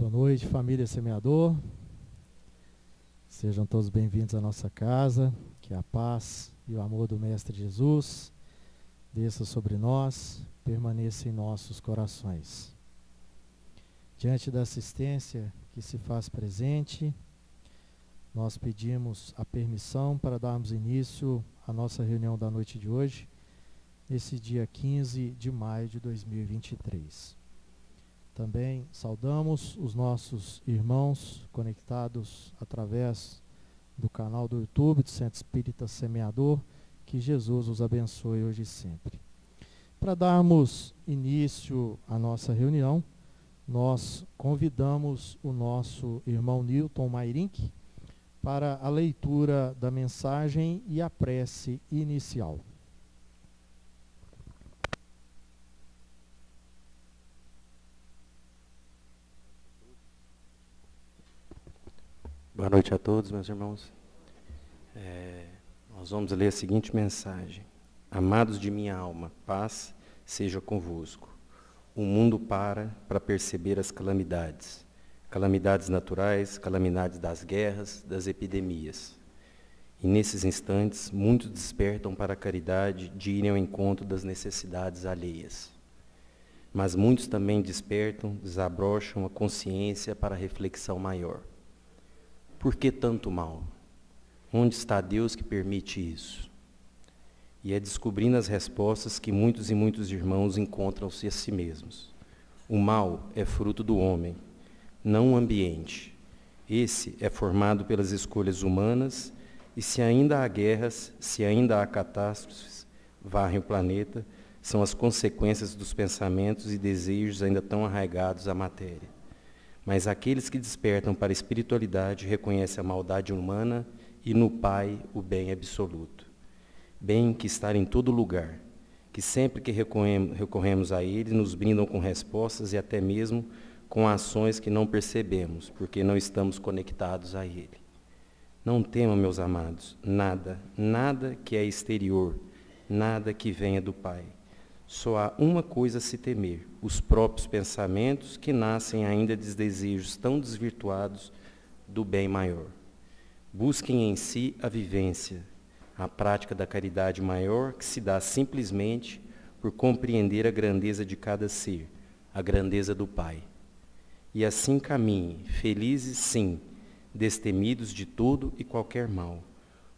Boa noite, família Semeador. Sejam todos bem-vindos à nossa casa. Que a paz e o amor do Mestre Jesus desça sobre nós, permaneça em nossos corações. Diante da assistência que se faz presente, nós pedimos a permissão para darmos início à nossa reunião da noite de hoje, nesse dia 15 de maio de 2023. Também saudamos os nossos irmãos conectados através do canal do YouTube do Centro Espírita Semeador. Que Jesus os abençoe hoje e sempre. Para darmos início à nossa reunião, nós convidamos o nosso irmão Newton Mairink para a leitura da mensagem e a prece inicial. Boa noite a todos, meus irmãos. Nós vamos ler a seguinte mensagem. Amados de minha alma, paz seja convosco. O mundo para perceber as calamidades. Calamidades naturais, calamidades das guerras, das epidemias. E nesses instantes, muitos despertam para a caridade de irem ao encontro das necessidades alheias. Mas muitos também despertam, desabrocham a consciência para a reflexão maior. Por que tanto mal? Onde está Deus que permite isso? E é descobrindo as respostas que muitos e muitos irmãos encontram-se a si mesmos. O mal é fruto do homem, não o ambiente. Esse é formado pelas escolhas humanas, e se ainda há guerras, se ainda há catástrofes, varrem o planeta, são as consequências dos pensamentos e desejos ainda tão arraigados à matéria. Mas aqueles que despertam para a espiritualidade reconhecem a maldade humana e no Pai o bem absoluto. Bem que está em todo lugar, que sempre que recorremos a Ele, nos brindam com respostas e até mesmo com ações que não percebemos, porque não estamos conectados a Ele. Não temam, meus amados, nada que é exterior, nada que venha do Pai. Só há uma coisa a se temer, os próprios pensamentos que nascem ainda de desejos tão desvirtuados do bem maior. Busquem em si a vivência, a prática da caridade maior que se dá simplesmente por compreender a grandeza de cada ser, a grandeza do Pai. E assim caminhem, felizes sim, destemidos de todo e qualquer mal.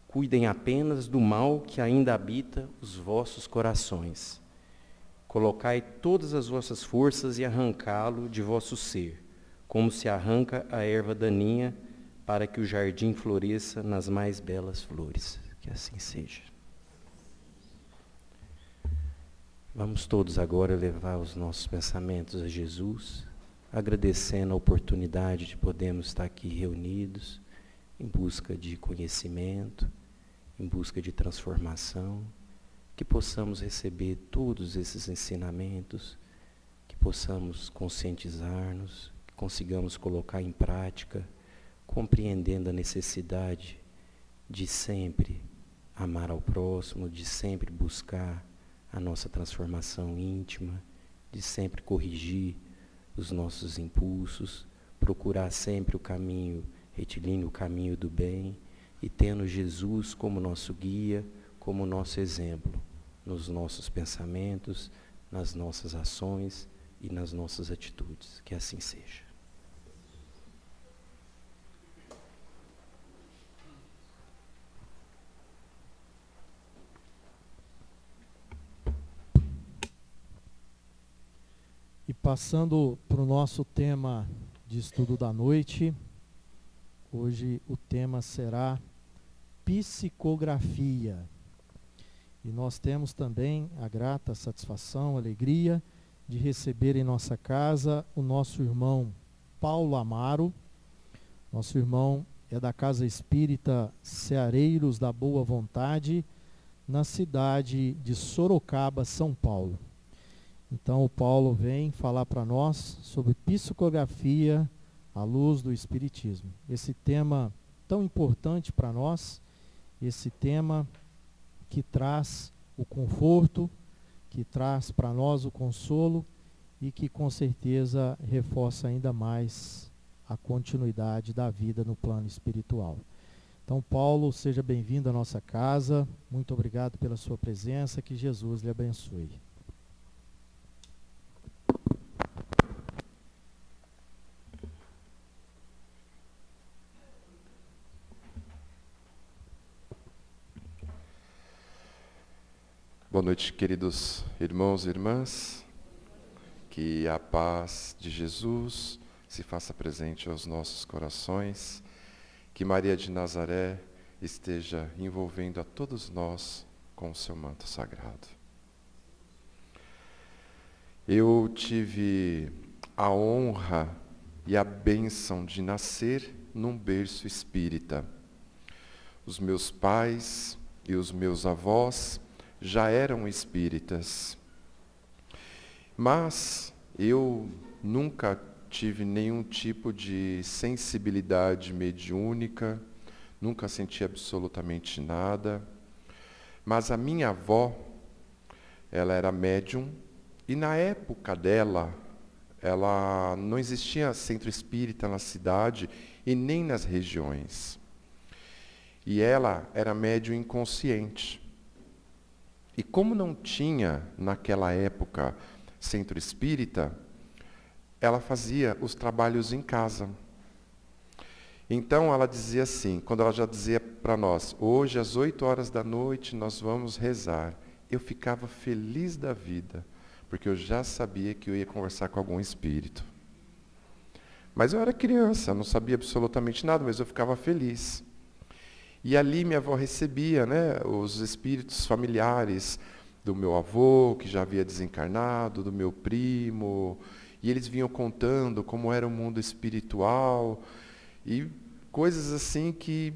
Cuidem apenas do mal que ainda habita os vossos corações. Colocai todas as vossas forças e arrancá-lo de vosso ser, como se arranca a erva daninha, para que o jardim floresça nas mais belas flores. Que assim seja. Vamos todos agora levar os nossos pensamentos a Jesus, agradecendo a oportunidade de podermos estar aqui reunidos, em busca de conhecimento, em busca de transformação, que possamos receber todos esses ensinamentos, que possamos conscientizar-nos, que consigamos colocar em prática, compreendendo a necessidade de sempre amar ao próximo, de sempre buscar a nossa transformação íntima, de sempre corrigir os nossos impulsos, procurar sempre o caminho retilíneo, o caminho do bem, e tendo Jesus como nosso guia, como nosso exemplo, nos nossos pensamentos, nas nossas ações e nas nossas atitudes. Que assim seja. E passando para o nosso tema de estudo da noite, hoje o tema será psicografia. E nós temos também a grata satisfação, alegria de receber em nossa casa o nosso irmão Paulo Amaro. Nosso irmão é da Casa Espírita Ceareiros da Boa Vontade, na cidade de Sorocaba, São Paulo. Então o Paulo vem falar para nós sobre psicografia à luz do Espiritismo. Esse tema tão importante para nós, esse tema que traz o conforto, que traz para nós o consolo e que com certeza reforça ainda mais a continuidade da vida no plano espiritual. Então, Paulo, seja bem-vindo à nossa casa. Muito obrigado pela sua presença. Que Jesus lhe abençoe. Boa noite, queridos irmãos e irmãs. Que a paz de Jesus se faça presente aos nossos corações. Que Maria de Nazaré esteja envolvendo a todos nós com o seu manto sagrado. Eu tive a honra e a bênção de nascer num berço espírita. Os meus pais e os meus avós já eram espíritas. Mas eu nunca tive nenhum tipo de sensibilidade mediúnica, nunca senti absolutamente nada. Mas a minha avó, ela era médium, e na época dela, ela não existia centro espírita na cidade e nem nas regiões. E ela era médium inconsciente. E como não tinha, naquela época, centro espírita, ela fazia os trabalhos em casa. Então ela dizia assim, quando ela já dizia para nós, hoje às 8 horas da noite nós vamos rezar, eu ficava feliz da vida, porque eu já sabia que eu ia conversar com algum espírito. Mas eu era criança, não sabia absolutamente nada, mas eu ficava feliz. E ali minha avó recebia, os espíritos familiares do meu avô, que já havia desencarnado, do meu primo, e eles vinham contando como era o mundo espiritual, e coisas assim que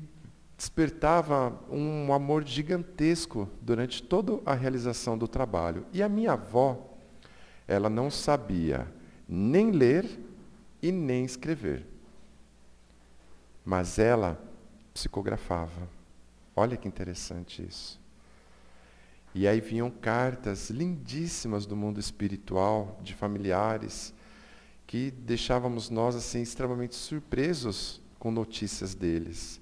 despertava um amor gigantesco durante toda a realização do trabalho. E a minha avó, ela não sabia nem ler e nem escrever. Mas ela psicografava. Olha que interessante isso. E aí vinham cartas lindíssimas do mundo espiritual, de familiares, que deixávamos nós assim extremamente surpresos com notícias deles.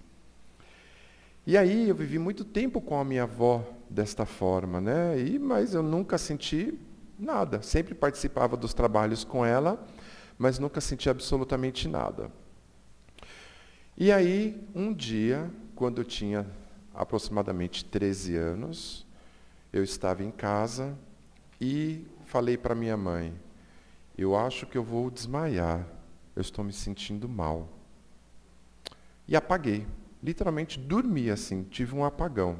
E aí eu vivi muito tempo com a minha avó desta forma, mas eu nunca senti nada. Sempre participava dos trabalhos com ela, mas nunca senti absolutamente nada. E aí, um dia, quando eu tinha aproximadamente 13 anos, eu estava em casa e falei para minha mãe, eu acho que eu vou desmaiar, eu estou me sentindo mal. E apaguei, literalmente dormi assim, tive um apagão.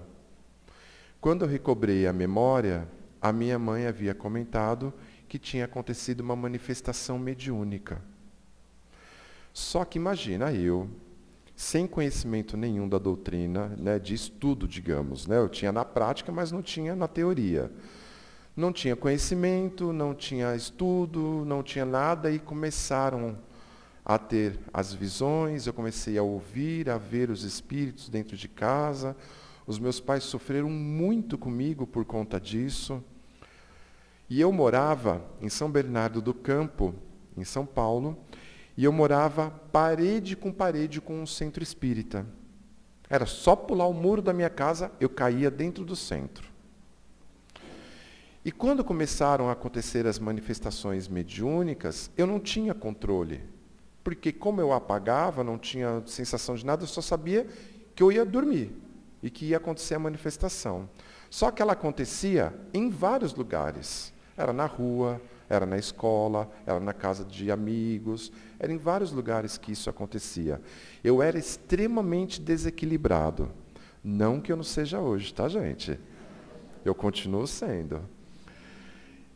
Quando eu recobrei a memória, a minha mãe havia comentado que tinha acontecido uma manifestação mediúnica. Só que imagina eu, sem conhecimento nenhum da doutrina, de estudo, digamos. Eu tinha na prática, mas não tinha na teoria. Não tinha conhecimento, não tinha estudo, não tinha nada, e começaram a ter as visões, eu comecei a ouvir, a ver os espíritos dentro de casa. Os meus pais sofreram muito comigo por conta disso. E eu morava em São Bernardo do Campo, em São Paulo, e eu morava parede com um centro espírita. Era só pular o muro da minha casa, eu caía dentro do centro. E quando começaram a acontecer as manifestações mediúnicas, eu não tinha controle. Porque como eu apagava, não tinha sensação de nada, eu só sabia que eu ia dormir e que ia acontecer a manifestação. Só que ela acontecia em vários lugares. Era na rua, era na escola, era na casa de amigos, era em vários lugares que isso acontecia. Eu era extremamente desequilibrado. Não que eu não seja hoje, tá, gente? Eu continuo sendo.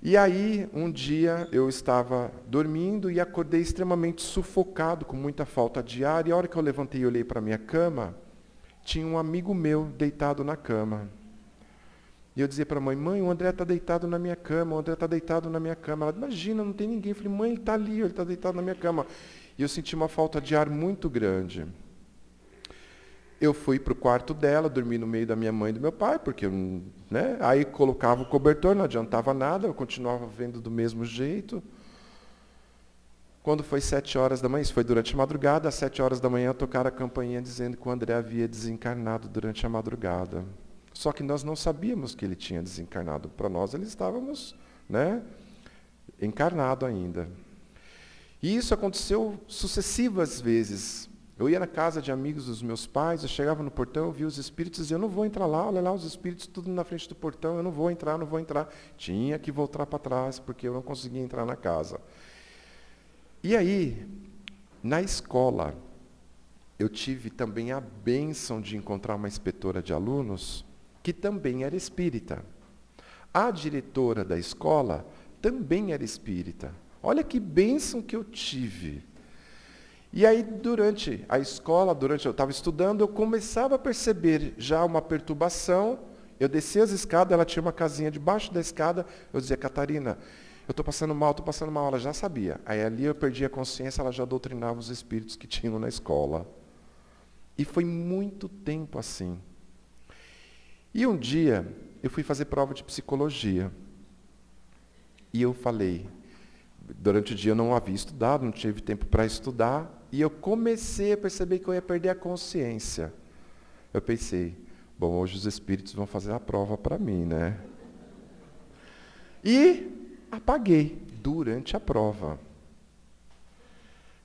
E aí, um dia, eu estava dormindo e acordei extremamente sufocado, com muita falta de ar, e a hora que eu levantei e olhei para a minha cama, tinha um amigo meu deitado na cama. E eu dizia para a mãe, o André está deitado na minha cama, o André está deitado na minha cama. Ela, imagina, não tem ninguém. Eu falei, mãe, ele está ali, ele está deitado na minha cama. E eu senti uma falta de ar muito grande. Eu fui para o quarto dela, dormi no meio da minha mãe e do meu pai, porque aí colocava o cobertor, não adiantava nada, eu continuava vendo do mesmo jeito. Quando foi 7 horas da manhã, isso foi durante a madrugada, às 7 horas da manhã tocaram a campainha dizendo que o André havia desencarnado durante a madrugada. Só que nós não sabíamos que ele tinha desencarnado. Para nós, ele estávamos, encarnado ainda. E isso aconteceu sucessivas vezes. Eu ia na casa de amigos dos meus pais, eu chegava no portão, eu via os espíritos e dizia, eu não vou entrar lá, olha lá os espíritos tudo na frente do portão, eu não vou entrar. Tinha que voltar para trás, porque eu não conseguia entrar na casa. E aí, na escola, eu tive também a bênção de encontrar uma inspetora de alunos que também era espírita. A diretora da escola também era espírita. Olha que bênção que eu tive. E aí, durante a escola, eu estava estudando, eu começava a perceber já uma perturbação. Eu descia as escadas, ela tinha uma casinha debaixo da escada, eu dizia, Catarina, eu estou passando mal, ela já sabia. Aí ali eu perdi a consciência, ela já doutrinava os espíritos que tinham na escola. E foi muito tempo assim. E um dia, eu fui fazer prova de psicologia. E eu falei, durante o dia eu não havia estudado, não tive tempo para estudar, e eu comecei a perceber que eu ia perder a consciência. Eu pensei, bom, hoje os espíritos vão fazer a prova para mim, né? E apaguei durante a prova.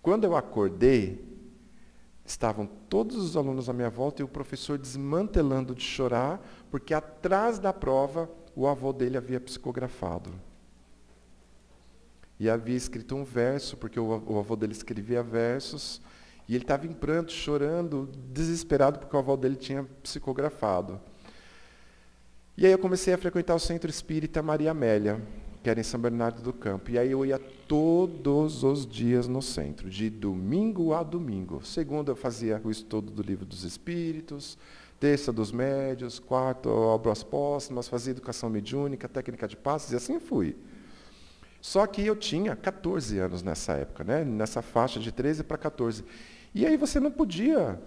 Quando eu acordei, estavam todos os alunos à minha volta e o professor desmantelando de chorar, porque atrás da prova o avô dele havia psicografado. E havia escrito um verso, porque o avô dele escrevia versos, e ele estava em pranto, chorando, desesperado, porque o avô dele tinha psicografado. E aí eu comecei a frequentar o Centro Espírita Maria Amélia, que era em São Bernardo do Campo. E aí eu ia todos os dias no centro, de domingo a domingo. Segunda eu fazia o estudo do Livro dos Espíritos, terça dos médios, quarta obras póstumas, fazia educação mediúnica, técnica de passes, e assim fui. Só que eu tinha 14 anos nessa época, nessa faixa de 13 para 14. E aí você não podia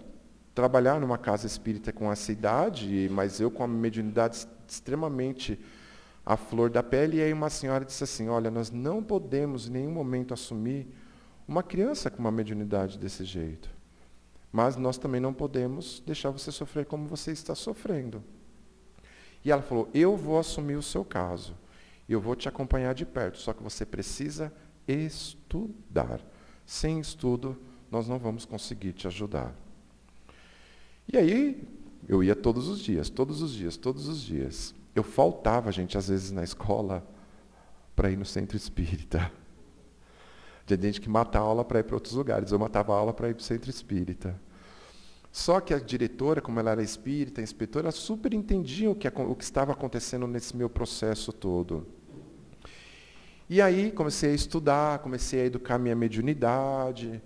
trabalhar numa casa espírita com essa idade, mas eu com a mediunidade extremamente à flor da pele, e aí uma senhora disse assim, olha, nós não podemos em nenhum momento assumir uma criança com uma mediunidade desse jeito. Mas nós também não podemos deixar você sofrer como você está sofrendo. E ela falou, eu vou assumir o seu caso. Eu vou te acompanhar de perto, só que você precisa estudar. Sem estudo, nós não vamos conseguir te ajudar. E aí, eu ia todos os dias. Eu faltava, gente, às vezes na escola, para ir no centro espírita. Tinha gente que mata a aula para ir para outros lugares. Eu matava a aula para ir para o centro espírita. Só que a diretora, como ela era espírita, a inspetora, ela super entendia o que estava acontecendo nesse meu processo todo. E aí comecei a estudar, comecei a educar minha mediunidade,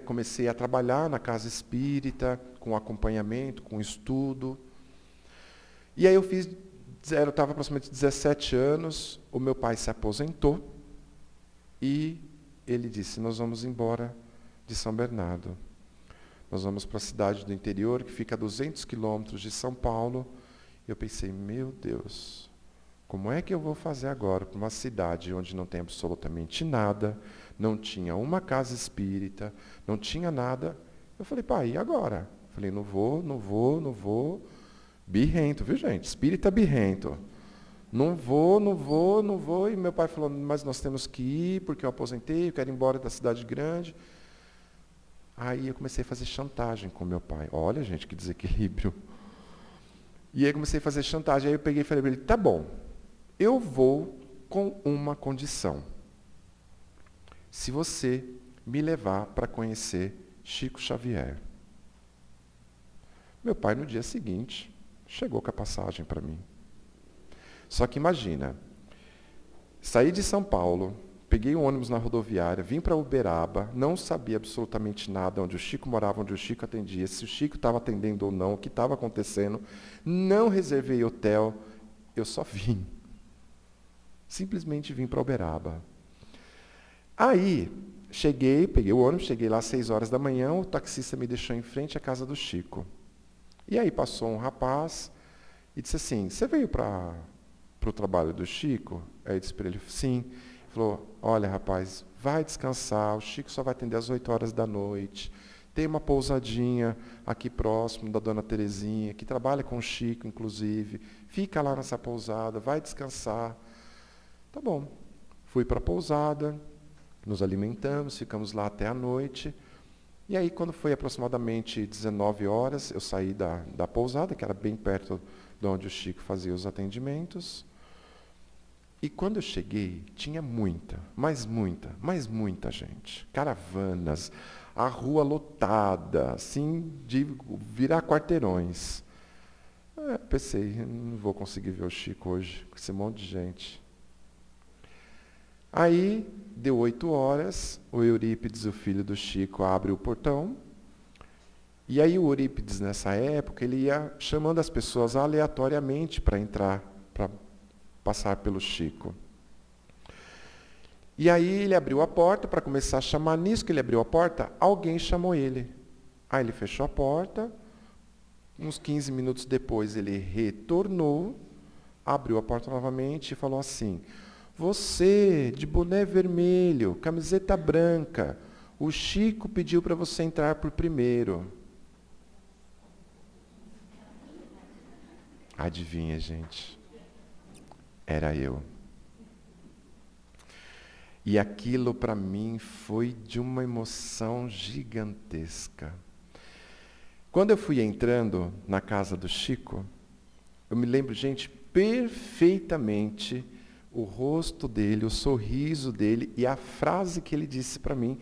comecei a trabalhar na casa espírita, com acompanhamento, com estudo. E aí eu estava aproximadamente 17 anos, o meu pai se aposentou e ele disse, nós vamos embora de São Bernardo. Nós vamos para a cidade do interior, que fica a 200 quilômetros de São Paulo. E eu pensei, meu Deus, como é que eu vou fazer agora para uma cidade onde não tem absolutamente nada, não tinha uma casa espírita, não tinha nada. Eu falei, pai, e agora? Eu falei, não vou. Birrento, viu, gente? Espírita birrento. Não vou. E meu pai falou, mas nós temos que ir, porque eu aposentei, eu quero ir embora da cidade grande. Aí eu comecei a fazer chantagem com meu pai. Olha, gente, que desequilíbrio. E aí eu comecei a fazer chantagem. Aí eu peguei e falei para ele, tá bom, eu vou com uma condição. Se você me levar para conhecer Chico Xavier. Meu pai, no dia seguinte, chegou com a passagem para mim. Só que imagina, saí de São Paulo, peguei um ônibus na rodoviária, vim para Uberaba, não sabia absolutamente nada onde o Chico morava, onde o Chico atendia, se o Chico estava atendendo ou não, o que estava acontecendo, não reservei hotel, eu só vim. Simplesmente vim para Uberaba. Aí, peguei o ônibus, cheguei lá às 6 horas da manhã, o taxista me deixou em frente à casa do Chico. E aí passou um rapaz e disse assim, você veio para o trabalho do Chico? Aí eu disse para ele, sim. Ele falou, olha rapaz, vai descansar, o Chico só vai atender às 8 horas da noite. Tem uma pousadinha aqui próximo da Dona Terezinha, que trabalha com o Chico, inclusive. Fica lá nessa pousada, vai descansar. Tá bom. Fui para a pousada, nos alimentamos, ficamos lá até a noite. E aí, quando foi aproximadamente 19 horas, eu saí da pousada, que era bem perto de onde o Chico fazia os atendimentos. E quando eu cheguei, tinha muita gente. Caravanas, a rua lotada, assim, de virar quarteirões. Pensei, não vou conseguir ver o Chico hoje, com esse monte de gente. Aí, deu 8 horas, o Eurípides, o filho do Chico, abre o portão. E aí o Eurípides, nessa época, ele ia chamando as pessoas aleatoriamente para entrar, para passar pelo Chico. E aí ele abriu a porta, para começar a chamar. Nisso que ele abriu a porta, alguém chamou ele. Aí ele fechou a porta, uns 15 minutos depois ele retornou, abriu a porta novamente e falou assim: você, de boné vermelho, camiseta branca, o Chico pediu para você entrar por primeiro. Adivinha, gente? Era eu. E aquilo para mim foi de uma emoção gigantesca. Quando eu fui entrando na casa do Chico, eu me lembro, gente, perfeitamente o rosto dele, o sorriso dele e a frase que ele disse para mim,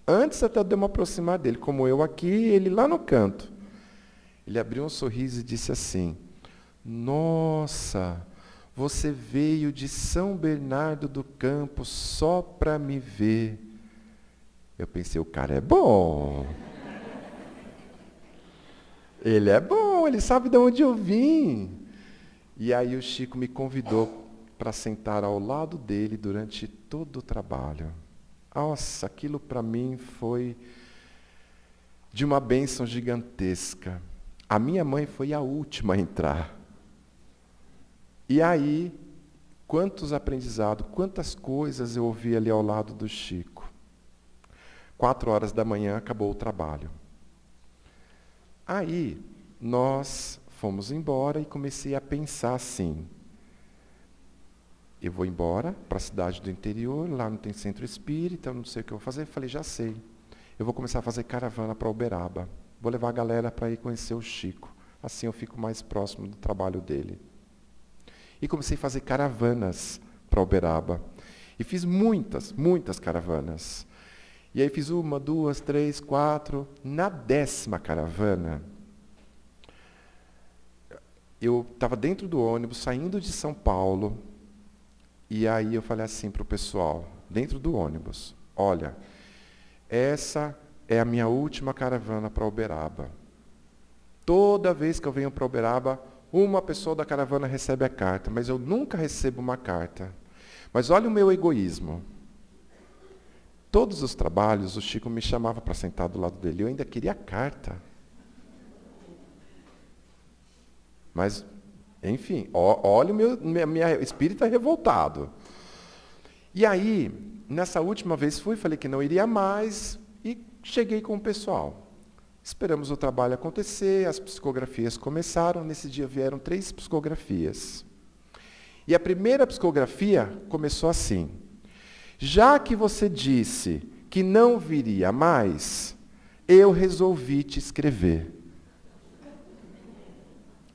antes até de eu me aproximar dele, como eu aqui, ele lá no canto. Ele abriu um sorriso e disse assim: nossa, você veio de São Bernardo do Campo só para me ver. Eu pensei, o cara é bom. Ele é bom, ele sabe de onde eu vim. E aí o Chico me convidou para sentar ao lado dele durante todo o trabalho. Nossa, aquilo para mim foi de uma bênção gigantesca. A minha mãe foi a última a entrar. E aí, quantos aprendizados, quantas coisas eu ouvi ali ao lado do Chico. 4 horas da manhã acabou o trabalho. Aí, nós fomos embora e comecei a pensar assim: eu vou embora para a cidade do interior, lá não tem centro espírita, eu não sei o que eu vou fazer. Falei, já sei. Eu vou começar a fazer caravana para Uberaba. Vou levar a galera para ir conhecer o Chico. Assim eu fico mais próximo do trabalho dele. E comecei a fazer caravanas para Uberaba. E fiz muitas caravanas. E aí fiz 1, 2, 3, 4. Na 10ª caravana, eu estava dentro do ônibus, saindo de São Paulo. E aí eu falei assim para o pessoal, dentro do ônibus: olha, essa é a minha última caravana para Uberaba. Toda vez que eu venho para Uberaba, uma pessoa da caravana recebe a carta, mas eu nunca recebo uma carta. Mas olha o meu egoísmo. Todos os trabalhos, o Chico me chamava para sentar do lado dele. Eu ainda queria a carta. Mas, enfim, olha o meu espírito é revoltado. E aí, nessa última vez falei que não iria mais e cheguei com o pessoal. Esperamos o trabalho acontecer, as psicografias começaram. Nesse dia vieram 3 psicografias. E a primeira psicografia começou assim: já que você disse que não viria mais, eu resolvi te escrever.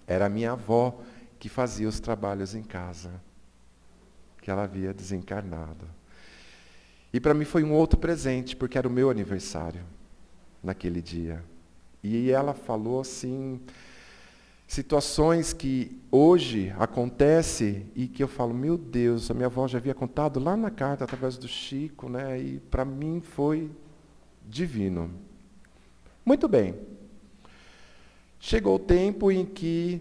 Era a minha avó que fazia os trabalhos em casa, que ela havia desencarnado. E para mim foi um outro presente, porque era o meu aniversário naquele dia. E ela falou assim, situações que hoje acontecem e que eu falo, meu Deus, a minha avó já havia contado lá na carta através do Chico, né? E para mim foi divino. Muito bem. Chegou o tempo em que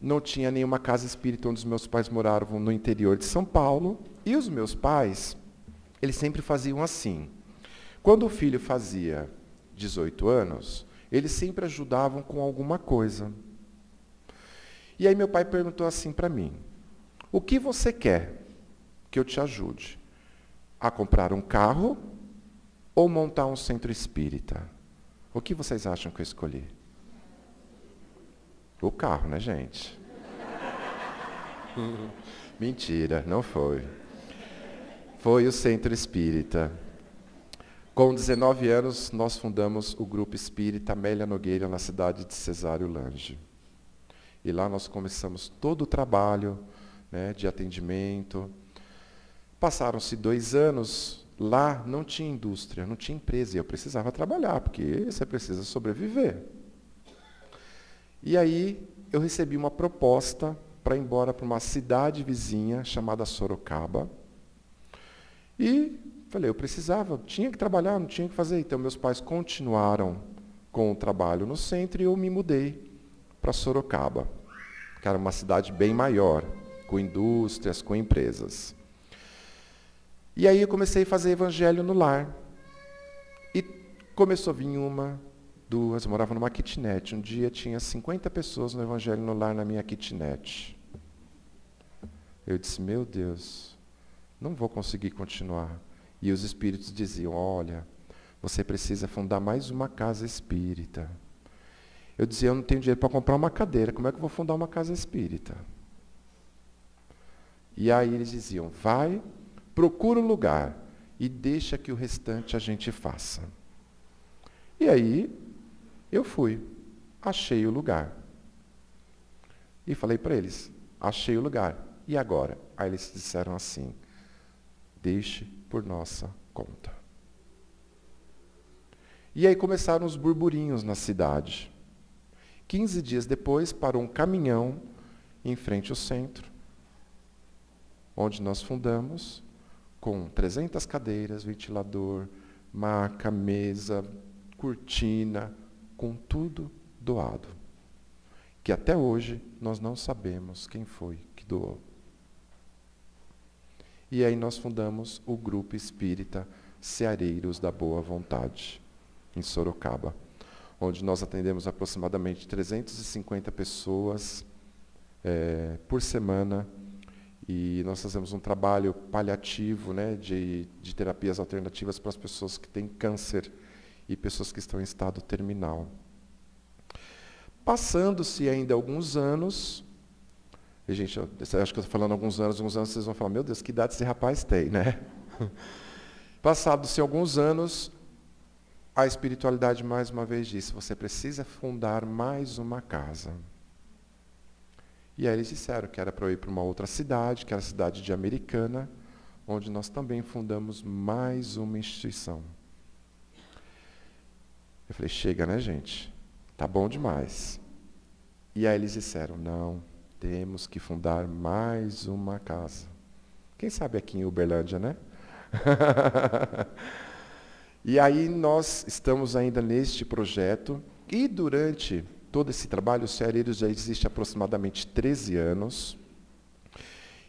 não tinha nenhuma casa espírita onde os meus pais moravam no interior de São Paulo. E os meus pais, eles sempre faziam assim. Quando o filho fazia 18 anos, eles sempre ajudavam com alguma coisa. E aí meu pai perguntou assim para mim: o que você quer que eu te ajude? a comprar um carro ou montar um centro espírita? O que vocês acham que eu escolhi? O carro, né, gente? Mentira, não foi. Foi o centro espírita. Com 19 anos, nós fundamos o grupo espírita Amélia Nogueira, na cidade de Cesário Lange. E lá nós começamos todo o trabalho, né, de atendimento. Passaram-se 2 anos, lá não tinha indústria, não tinha empresa, e eu precisava trabalhar, porque você precisa sobreviver. E aí eu recebi uma proposta para ir embora para uma cidade vizinha chamada Sorocaba. E falei, eu precisava, tinha que trabalhar, não tinha que fazer. Então meus pais continuaram com o trabalho no centro e eu me mudei para Sorocaba, que era uma cidade bem maior, com indústrias, com empresas. E aí eu comecei a fazer evangelho no lar. E começou a vir 1, 2, eu morava numa kitnet. Um dia tinha 50 pessoas no evangelho no lar na minha kitnet. Eu disse, meu Deus, não vou conseguir continuar. E os espíritos diziam, olha, você precisa fundar mais uma casa espírita. Eu dizia, eu não tenho dinheiro para comprar uma cadeira, como é que eu vou fundar uma casa espírita? E aí eles diziam, vai, procura um lugar e deixa que o restante a gente faça. E aí eu fui, achei o lugar. E falei para eles, achei o lugar. E agora? Aí eles disseram assim, deixe por nossa conta. E aí começaram os burburinhos na cidade. 15 dias depois, parou um caminhão em frente ao centro, onde nós fundamos, com 300 cadeiras, ventilador, maca, mesa, cortina, com tudo doado. Que até hoje nós não sabemos quem foi que doou. E aí nós fundamos o Grupo Espírita Ceareiros da Boa Vontade, em Sorocaba, onde nós atendemos aproximadamente 350 pessoas por semana, e nós fazemos um trabalho paliativo, né, de terapias alternativas para as pessoas que têm câncer e pessoas que estão em estado terminal. Passando-se ainda alguns anos, e, gente, eu acho que eu estou falando alguns anos, vocês vão falar, meu Deus, que idade esse rapaz tem, né? Passados-se alguns anos, a espiritualidade mais uma vez disse, você precisa fundar mais uma casa. E aí eles disseram que era para eu ir para uma outra cidade, que era a cidade de Americana, onde nós também fundamos mais uma instituição. Eu falei, chega, né, gente? Tá bom demais. E aí eles disseram, não, temos que fundar mais uma casa. Quem sabe aqui em Uberlândia, né? E aí nós estamos ainda neste projeto, e durante todo esse trabalho, o Ceareiros já existe há aproximadamente 13 anos,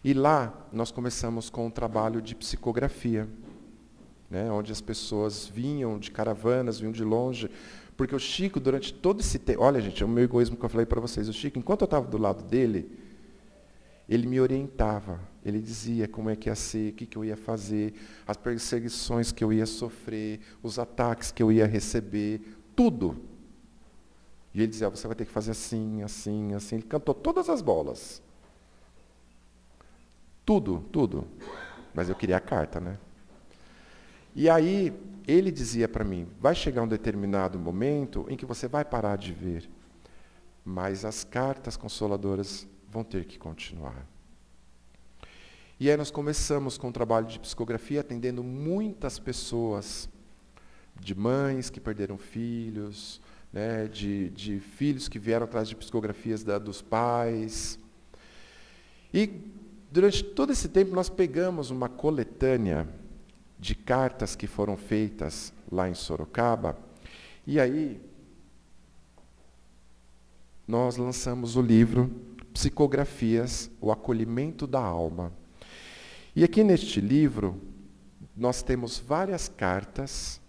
e lá nós começamos com um trabalho de psicografia, né, onde as pessoas vinham de caravanas, vinham de longe, porque o Chico, durante todo esse tempo, olha gente, é o meu egoísmo que eu falei para vocês, o Chico, enquanto eu estava do lado dele, ele me orientava, ele dizia como é que ia ser, o que eu ia fazer, as perseguições que eu ia sofrer, os ataques que eu ia receber, tudo. E ele dizia, você vai ter que fazer assim, assim, assim. Ele cantou todas as bolas. Tudo, tudo. Mas eu queria a carta, né? E aí, ele dizia para mim, vai chegar um determinado momento em que você vai parar de ver, mas as cartas consoladoras vão ter que continuar. E aí nós começamos com o trabalho de psicografia, atendendo muitas pessoas, de mães que perderam filhos, né, de filhos que vieram atrás de psicografias dos pais. E durante todo esse tempo nós pegamos uma coletânea de cartas que foram feitas lá em Sorocaba, e aí nós lançamos o livro Psicografias, o Acolhimento da Alma. E aqui neste livro, nós temos várias cartas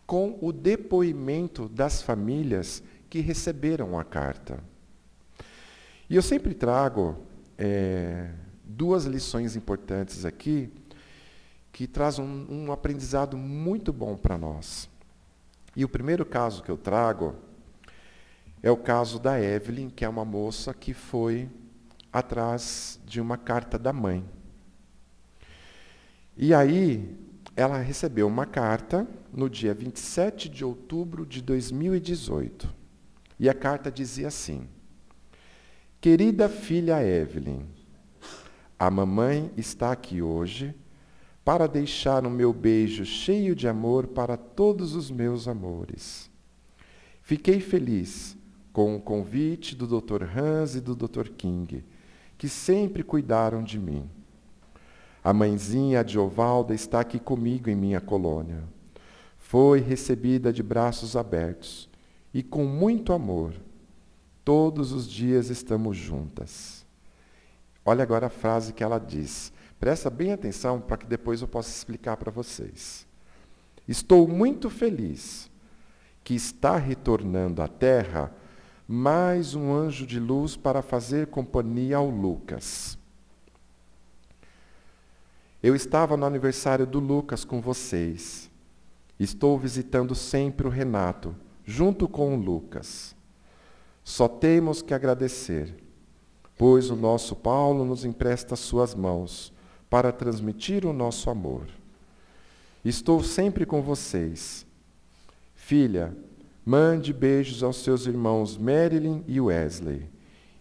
com o depoimento das famílias que receberam a carta. E eu sempre trago 2 lições importantes aqui, que traz um aprendizado muito bom para nós. E o primeiro caso que eu trago é o caso da Evelyn, que é uma moça que foi atrás de uma carta da mãe. E aí, ela recebeu uma carta no dia 27 de outubro de 2018. E a carta dizia assim: Querida filha Evelyn, a mamãe está aqui hoje para deixar o meu beijo cheio de amor para todos os meus amores. Fiquei feliz com o convite do Dr. Hans e do Dr. King, que sempre cuidaram de mim. A mãezinha Adiovalda está aqui comigo em minha colônia. Foi recebida de braços abertos e com muito amor. Todos os dias estamos juntas. Olha agora a frase que ela diz. Presta bem atenção para que depois eu possa explicar para vocês. Estou muito feliz que está retornando à Terra mais um anjo de luz para fazer companhia ao Lucas. Eu estava no aniversário do Lucas com vocês. Estou visitando sempre o Renato, junto com o Lucas. Só temos que agradecer, pois o nosso Paulo nos empresta suas mãos para transmitir o nosso amor. Estou sempre com vocês. Filha, mande beijos aos seus irmãos Marilyn e Wesley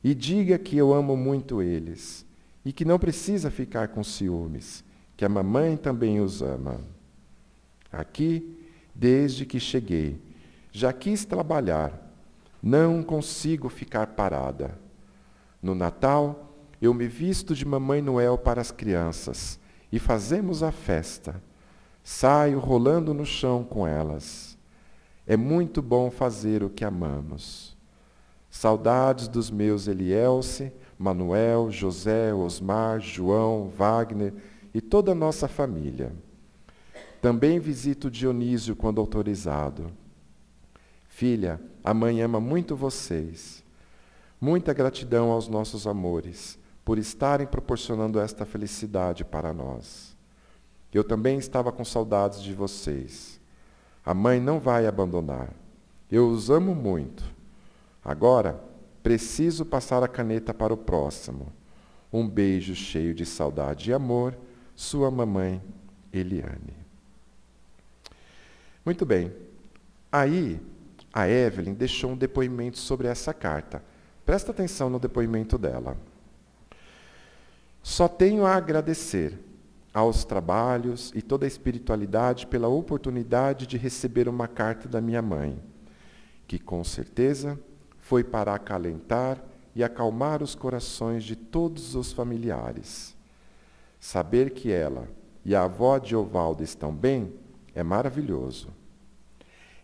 e diga que eu amo muito eles e que não precisa ficar com ciúmes, que a mamãe também os ama. Aqui, desde que cheguei, já quis trabalhar, não consigo ficar parada. No Natal, eu me visto de Mamãe Noel para as crianças e fazemos a festa. Saio rolando no chão com elas. É muito bom fazer o que amamos. Saudades dos meus Elielce, Manuel, José, Osmar, João, Wagner e toda a nossa família. Também visito Dionísio quando autorizado. Filha, a mãe ama muito vocês. Muita gratidão aos nossos amores por estarem proporcionando esta felicidade para nós. Eu também estava com saudades de vocês. A mãe não vai abandonar. Eu os amo muito. Agora, preciso passar a caneta para o próximo. Um beijo cheio de saudade e amor, sua mamãe, Eliane. Muito bem. Aí, a Evelyn deixou um depoimento sobre essa carta. Presta atenção no depoimento dela. Só tenho a agradecer aos trabalhos e toda a espiritualidade pela oportunidade de receber uma carta da minha mãe, que com certeza foi para acalentar e acalmar os corações de todos os familiares. Saber que ela e a avó Adiovalda estão bem é maravilhoso.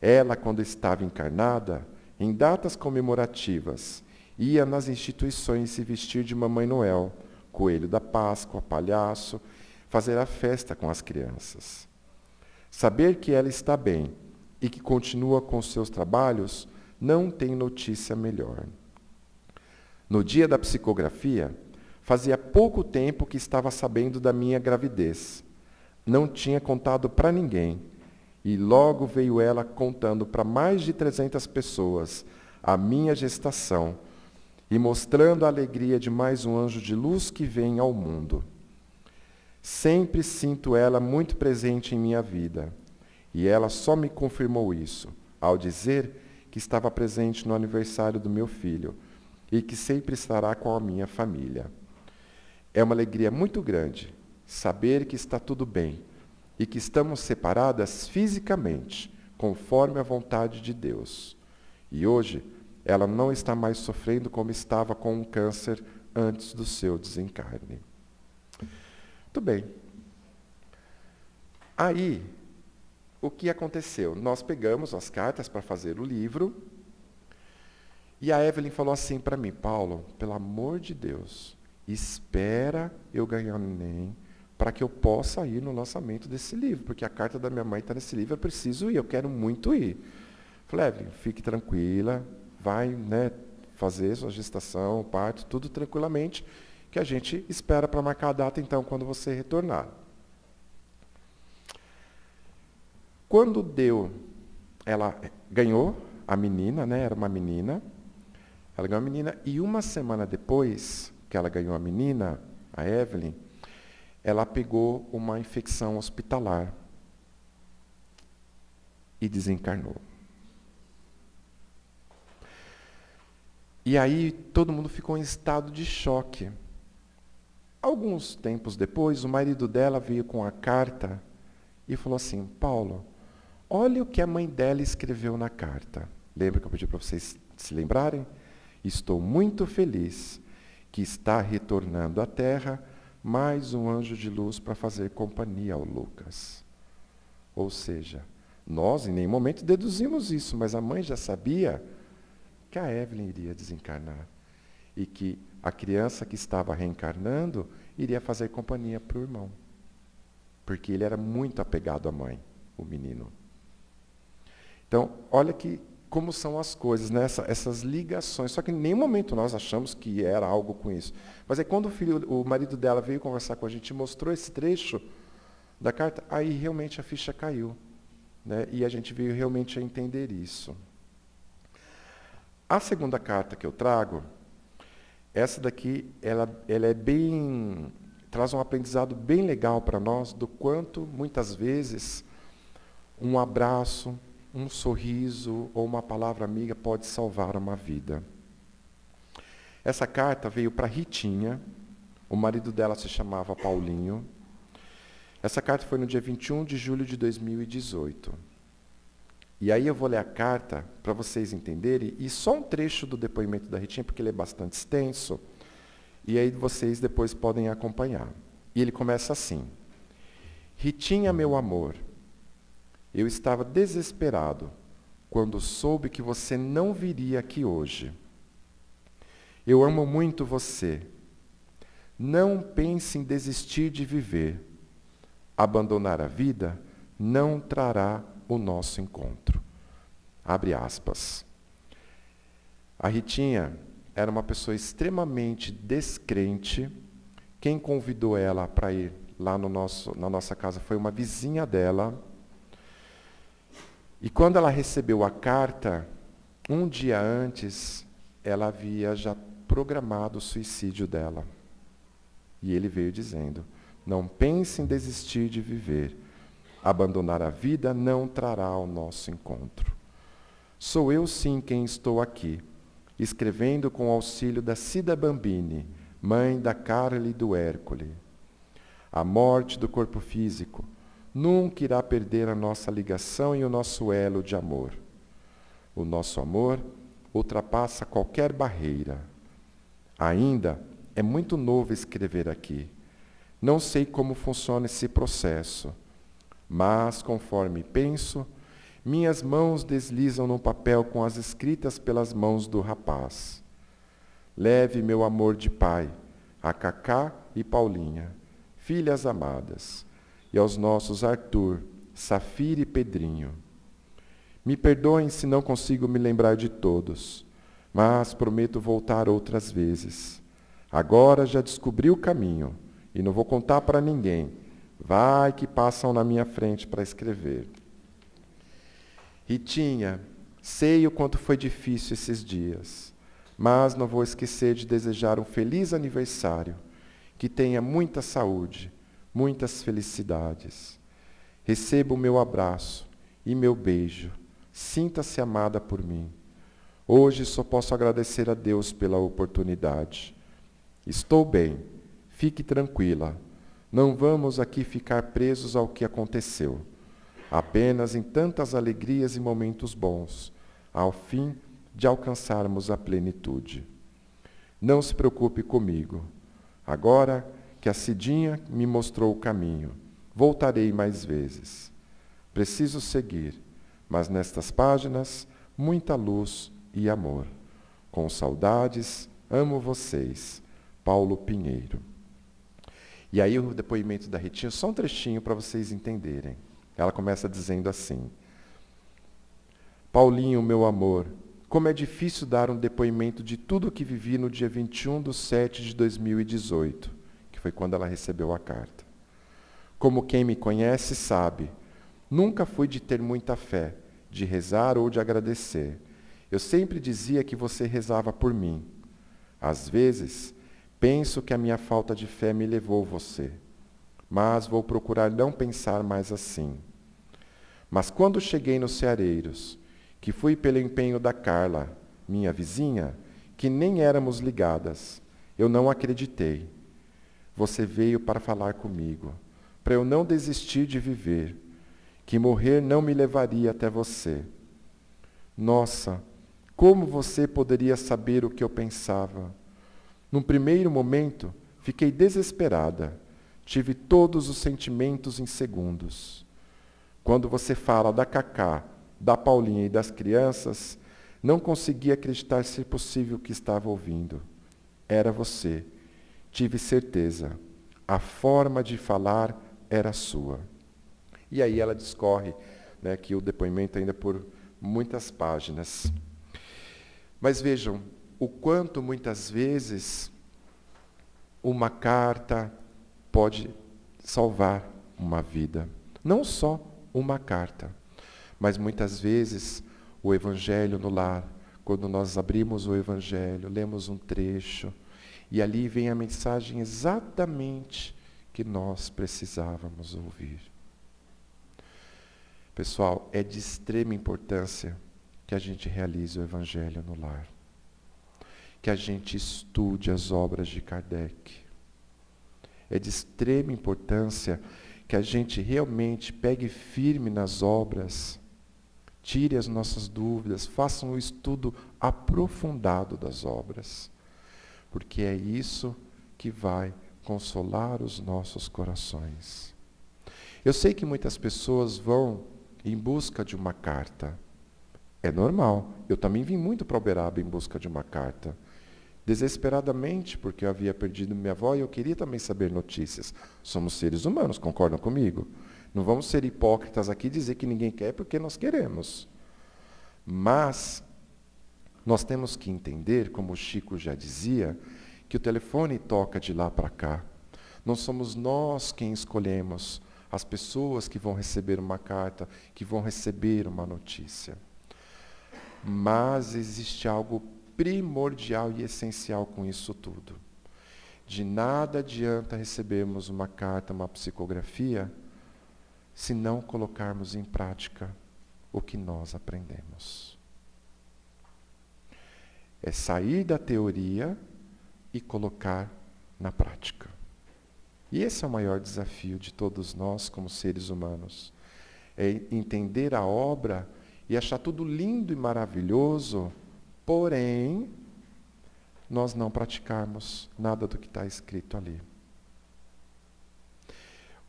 Ela, quando estava encarnada, em datas comemorativas, ia nas instituições se vestir de Mamãe Noel, coelho da Páscoa, palhaço, fazer a festa com as crianças. Saber que ela está bem e que continua com seus trabalhos, não tem notícia melhor. No dia da psicografia, fazia pouco tempo que estava sabendo da minha gravidez. Não tinha contado para ninguém. E logo veio ela contando para mais de 300 pessoas a minha gestação e mostrando a alegria de mais um anjo de luz que vem ao mundo. Sempre sinto ela muito presente em minha vida. E ela só me confirmou isso, ao dizer que estava presente no aniversário do meu filho e que sempre estará com a minha família. É uma alegria muito grande saber que está tudo bem e que estamos separadas fisicamente, conforme a vontade de Deus. E hoje, ela não está mais sofrendo como estava com um câncer antes do seu desencarne. Muito bem. Aí, o que aconteceu? Nós pegamos as cartas para fazer o livro, e a Evelyn falou assim para mim: Paulo, pelo amor de Deus, espera eu ganhar o neném para que eu possa ir no lançamento desse livro, porque a carta da minha mãe está nesse livro, eu preciso ir, eu quero muito ir. Falei: Evelyn, fique tranquila, vai, fazer sua gestação, parto, tudo tranquilamente, que a gente espera para marcar a data, então, quando você retornar. Quando ela ganhou a menina, né? Era uma menina. Ela ganhou a menina e uma semana depois que ela ganhou a menina, a Evelyn, ela pegou uma infecção hospitalar e desencarnou. E aí todo mundo ficou em estado de choque. Alguns tempos depois, o marido dela veio com a carta e falou assim: Paulo, olha o que a mãe dela escreveu na carta. Lembra que eu pedi para vocês se lembrarem? Estou muito feliz que está retornando à Terra mais um anjo de luz para fazer companhia ao Lucas. Ou seja, nós em nenhum momento deduzimos isso, mas a mãe já sabia que a Evelyn iria desencarnar e que a criança que estava reencarnando iria fazer companhia para o irmão, porque ele era muito apegado à mãe, o menino. Então, olha como são as coisas, né? Essas ligações. Só que em nenhum momento nós achamos que era algo com isso. Mas aí quando o marido dela veio conversar com a gente e mostrou esse trecho da carta, aí realmente a ficha caiu, né? E a gente veio realmente a entender isso. A segunda carta que eu trago, essa daqui, ela é traz um aprendizado bem legal para nós do quanto, muitas vezes, um abraço, um sorriso ou uma palavra amiga pode salvar uma vida. Essa carta veio para Ritinha, o marido dela se chamava Paulinho. Essa carta foi no dia 21 de julho de 2018. E aí eu vou ler a carta para vocês entenderem, e só um trecho do depoimento da Ritinha, porque ele é bastante extenso, e aí vocês depois podem acompanhar. E ele começa assim: Ritinha, meu amor, eu estava desesperado quando soube que você não viria aqui hoje. Eu amo muito você. Não pense em desistir de viver. Abandonar a vida não trará o nosso encontro. Abre aspas. A Ritinha era uma pessoa extremamente descrente. Quem convidou ela para ir lá na nossa casa foi uma vizinha dela. E quando ela recebeu a carta, um dia antes, ela havia já programado o suicídio dela. E ele veio dizendo: não pense em desistir de viver. Abandonar a vida não trará o nosso encontro. Sou eu sim quem estou aqui, escrevendo com o auxílio da Cida Bambini, mãe da Carla e do Hércole. A morte do corpo físico nunca irá perder a nossa ligação e o nosso elo de amor. O nosso amor ultrapassa qualquer barreira. Ainda é muito novo escrever aqui. Não sei como funciona esse processo, mas, conforme penso, minhas mãos deslizam no papel com as escritas pelas mãos do rapaz. Leve meu amor de pai a Cacá e Paulinha, filhas amadas, e aos nossos Arthur, Safira e Pedrinho. Me perdoem se não consigo me lembrar de todos, mas prometo voltar outras vezes. Agora já descobri o caminho, e não vou contar para ninguém. Vai que passam na minha frente para escrever. Ritinha, sei o quanto foi difícil esses dias, mas não vou esquecer de desejar um feliz aniversário, que tenha muita saúde, muitas felicidades. Receba o meu abraço e meu beijo. Sinta-se amada por mim. Hoje só posso agradecer a Deus pela oportunidade. Estou bem, fique tranquila. Não vamos aqui ficar presos ao que aconteceu. Apenas em tantas alegrias e momentos bons, ao fim de alcançarmos a plenitude. Não se preocupe comigo. Agora que a Cidinha me mostrou o caminho, voltarei mais vezes. Preciso seguir, mas nestas páginas, muita luz e amor. Com saudades, amo vocês. Paulo Pinheiro. E aí o depoimento da Ritinha, só um trechinho para vocês entenderem. Ela começa dizendo assim: Paulinho, meu amor, como é difícil dar um depoimento de tudo o que vivi no dia 21/7/2018, que foi quando ela recebeu a carta. Como quem me conhece sabe, Nunca fui de ter muita fé, de rezar ou de agradecer. Eu sempre dizia que você rezava por mim. Às vezes, penso que a minha falta de fé me levou a você, mas vou procurar não pensar mais assim. Mas quando cheguei nos Ceareiros, que fui pelo empenho da Carla, minha vizinha, que nem éramos ligadas, eu não acreditei. Você veio para falar comigo, para eu não desistir de viver, que morrer não me levaria até você. Nossa, como você poderia saber o que eu pensava? Num primeiro momento, fiquei desesperada. Tive todos os sentimentos em segundos. Quando você fala da Cacá, da Paulinha e das crianças, não conseguia acreditar ser possível o que estava ouvindo. Era você. Tive certeza. A forma de falar era sua. E aí ela discorre, né, que o depoimento ainda por muitas páginas. Mas vejam, o quanto muitas vezes uma carta pode salvar uma vida. Não só uma carta, mas muitas vezes o Evangelho no lar, quando nós abrimos o Evangelho, lemos um trecho, e ali vem a mensagem exatamente que nós precisávamos ouvir. Pessoal, é de extrema importância que a gente realize o Evangelho no lar. Que a gente estude as obras de Kardec. É de extrema importância que a gente realmente pegue firme nas obras, tire as nossas dúvidas, faça um estudo aprofundado das obras. Porque é isso que vai consolar os nossos corações. Eu sei que muitas pessoas vão em busca de uma carta. É normal. Eu também vim muito para Uberaba em busca de uma carta. Desesperadamente, porque eu havia perdido minha avó e eu queria também saber notícias. Somos seres humanos, concordam comigo? Não vamos ser hipócritas aqui e dizer que ninguém quer porque nós queremos. Mas nós temos que entender, como o Chico já dizia, que o telefone toca de lá para cá. Não somos nós quem escolhemos as pessoas que vão receber uma carta, que vão receber uma notícia. Mas existe algo primordial e essencial com isso tudo. De nada adianta recebermos uma carta, uma psicografia, se não colocarmos em prática o que nós aprendemos. É sair da teoria e colocar na prática. E esse é o maior desafio de todos nós como seres humanos. É entender a obra e achar tudo lindo e maravilhoso, porém, nós não praticarmos nada do que está escrito ali.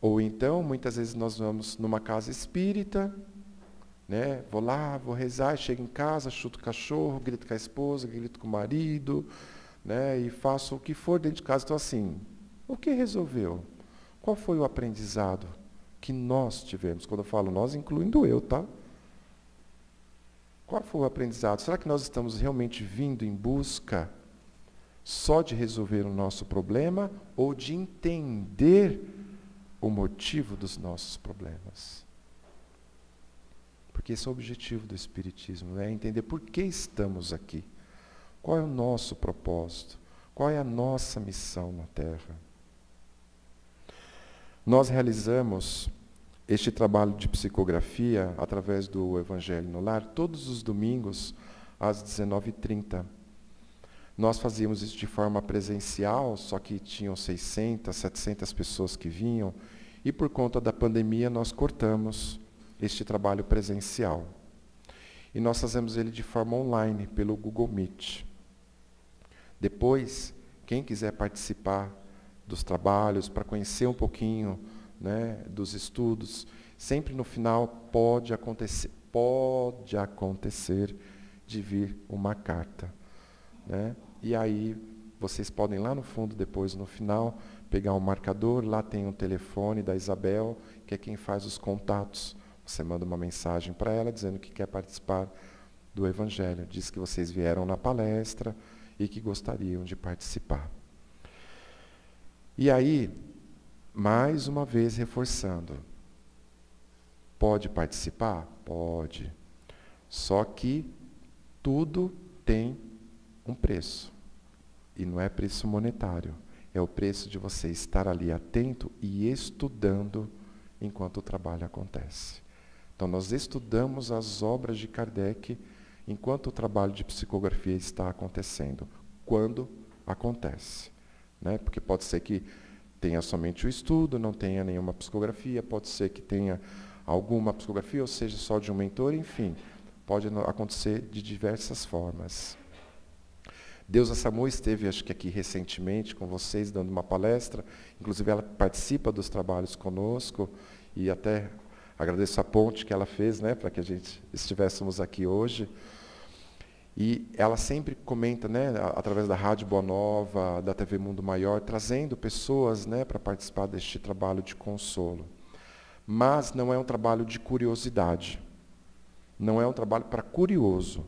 Ou então, muitas vezes nós vamos numa casa espírita, né? Vou lá, vou rezar, chego em casa, chuto o cachorro, grito com a esposa, grito com o marido, né? E faço o que for dentro de casa. Então assim, o que resolveu? Qual foi o aprendizado que nós tivemos? Quando eu falo nós, incluindo eu, tá? Qual foi o aprendizado? Será que nós estamos realmente vindo em busca só de resolver o nosso problema ou de entender o motivo dos nossos problemas? Porque esse é o objetivo do Espiritismo, né? Entender por que estamos aqui. Qual é o nosso propósito? Qual é a nossa missão na Terra? Nós realizamos este trabalho de psicografia através do Evangelho no Lar todos os domingos às 19h30. Nós fazíamos isso de forma presencial, só que tinham 600, 700 pessoas que vinham, e por conta da pandemia nós cortamos este trabalho presencial. E nós fazemos ele de forma online, pelo Google Meet. Depois, quem quiser participar dos trabalhos, para conhecer um pouquinho, né, dos estudos, sempre no final pode acontecer de vir uma carta, né? E aí vocês podem lá no fundo, depois no final, pegar um marcador, lá tem um telefone da Isabel, que é quem faz os contatos. Você manda uma mensagem para ela dizendo que quer participar do Evangelho, diz que vocês vieram na palestra e que gostariam de participar. E aí, mais uma vez reforçando, Pode participar? Pode. Só que tudo tem um preço. E não é preço monetário. É o preço de você estar ali atento e estudando enquanto o trabalho acontece. Então, nós estudamos as obras de Kardec enquanto o trabalho de psicografia está acontecendo. Quando acontece. Né? Porque pode ser que tenha somente o estudo, não tenha nenhuma psicografia, pode ser que tenha alguma psicografia, ou seja, só de um mentor, enfim. Pode acontecer de diversas formas. Deusa Samu esteve, acho que aqui recentemente, com vocês, dando uma palestra. Inclusive, ela participa dos trabalhos conosco. E até agradeço a ponte que ela fez, né, para que a gente estivéssemos aqui hoje. E ela sempre comenta, né, através da Rádio Boa Nova, da TV Mundo Maior, trazendo pessoas, né, para participar deste trabalho de consolo. Mas não é um trabalho de curiosidade. Não é um trabalho para curioso.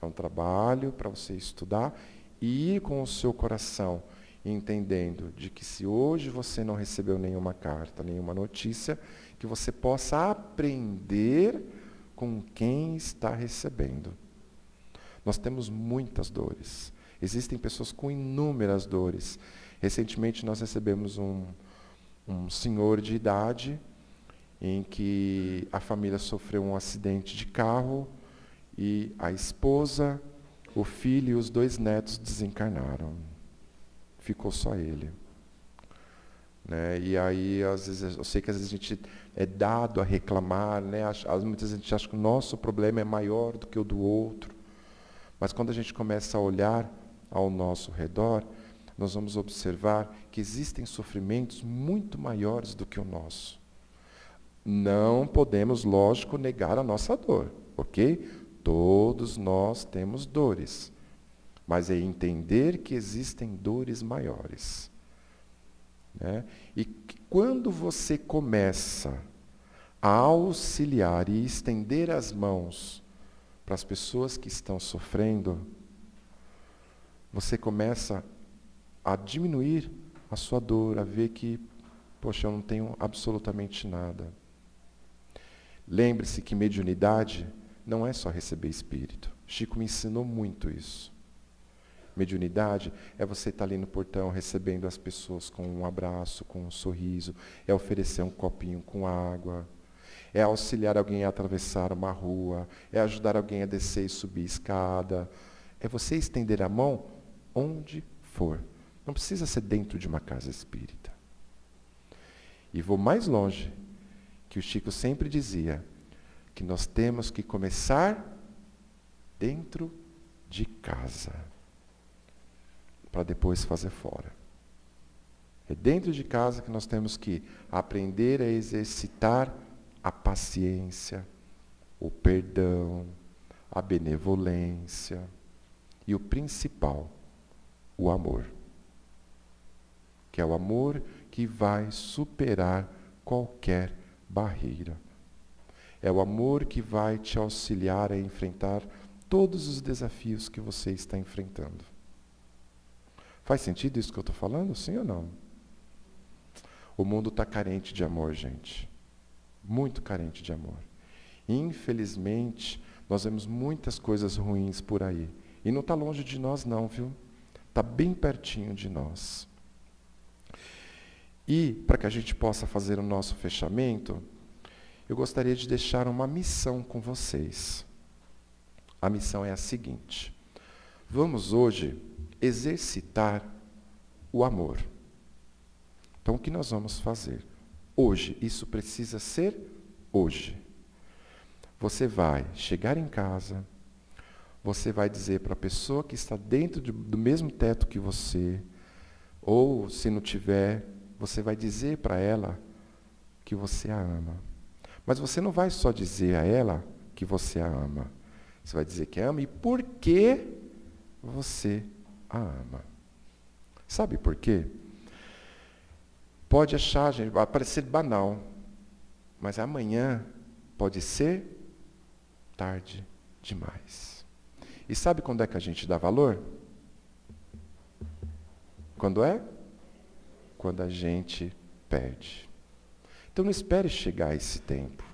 É um trabalho para você estudar e ir com o seu coração, entendendo de que se hoje você não recebeu nenhuma carta, nenhuma notícia, que você possa aprender com quem está recebendo. Nós temos muitas dores. Existem pessoas com inúmeras dores. Recentemente nós recebemos um senhor de idade em que a família sofreu um acidente de carro e a esposa, o filho e os 2 netos desencarnaram. Ficou só ele. Né? E aí, às vezes, eu sei que às vezes a gente é dado a reclamar, né? Muitas vezes a gente acha que o nosso problema é maior do que o do outro. Mas quando a gente começa a olhar ao nosso redor, nós vamos observar que existem sofrimentos muito maiores do que o nosso. Não podemos, lógico, negar a nossa dor, ok? Todos nós temos dores, mas é entender que existem dores maiores. Né? E quando você começa a auxiliar e estender as mãos para as pessoas que estão sofrendo, você começa a diminuir a sua dor, a ver que, poxa, eu não tenho absolutamente nada. Lembre-se que mediunidade não é só receber espírito. Chico me ensinou muito isso. Mediunidade é você estar ali no portão recebendo as pessoas com um abraço, com um sorriso, é oferecer um copinho com água, é auxiliar alguém a atravessar uma rua, é ajudar alguém a descer e subir escada, é você estender a mão onde for. Não precisa ser dentro de uma casa espírita. E vou mais longe, que o Chico sempre dizia, que nós temos que começar dentro de casa, para depois fazer fora. É dentro de casa que nós temos que aprender a exercitar a paciência, o perdão, a benevolência e o principal, o amor. Que é o amor que vai superar qualquer barreira. É o amor que vai te auxiliar a enfrentar todos os desafios que você está enfrentando. Faz sentido isso que eu estou falando? Sim ou não? O mundo está carente de amor, gente. Muito carente de amor. Infelizmente, nós vemos muitas coisas ruins por aí. E não está longe de nós não, viu? Está bem pertinho de nós. E, para que a gente possa fazer o nosso fechamento, eu gostaria de deixar uma missão com vocês. A missão é a seguinte. Vamos hoje exercitar o amor. Então, o que nós vamos fazer? Hoje, isso precisa ser hoje. Você vai chegar em casa, você vai dizer para a pessoa que está dentro do mesmo teto que você, ou se não tiver, você vai dizer para ela que você a ama. Mas você não vai só dizer a ela que você a ama. Você vai dizer que a ama e por que você a ama. Sabe por quê? Pode achar, gente, vai parecer banal, mas amanhã pode ser tarde demais. E sabe quando é que a gente dá valor? Quando é? Quando a gente perde. Então não espere chegar esse tempo.